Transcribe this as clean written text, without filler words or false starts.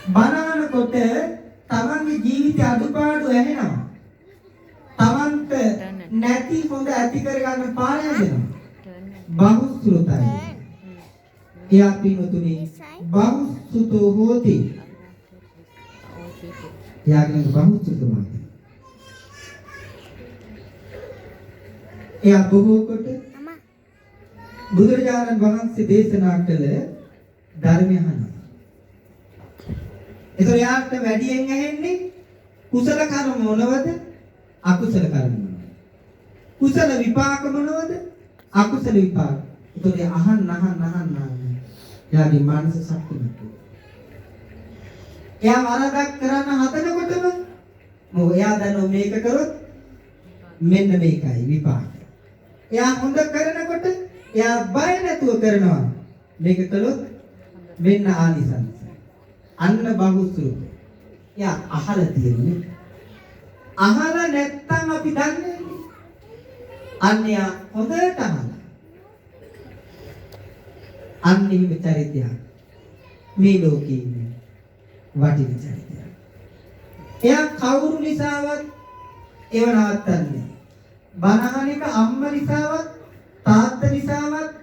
බනනකොට තමන්ගේ ජීවිතය අඩුපාඩු ඇහෙනවා. තමන්ට නැති හොඳ ඇති කරගන්න පාරය දෙනවා. බහුසුතයි. එයා පින්තුනි බහුසුතෝ හෝති. එයාගේ බහුසුතමයි. එයා බොහෝ කොට බුදුරජාණන් වහන්සේ දේශනා කළ ධර්මය අහනවා. ඒතර යාට වැඩියෙන් ඇහෙන්නේ කුසල කර්ම මොනවද? අකුසල කර්ම මොනවද? කුසල විපාක මොනවද? අකුසල විපාක. ඒතර අහන්න. යාගේ මානස ශක්තිමත්. එයා වරදක් කරන්න හදනකොටම මොකද එයා දන්නෝ මේක කරොත් මෙන්න මේකයි විපාක. එයා හොඳ කරනකොට එයා බය නැතුව කරනවා. මේක කළොත් මෙන්න ආනිසංස. අන්න බහුසුත. එයා අහලා තියෙන්නේ. අහලා නැත්තම් අපි දන්නේ නැහැ. අන්‍ය හොඳට අහලා. අන්නේ විචාරිතය. මේ ලෝකේ ඉන්නේ වටින චරිතයක්. එයා කවුරු නිසාවත් ඒව නවත්තන්නේ. බනහන එක අම්මා නිසාවත් තාත්තා නිසාවත්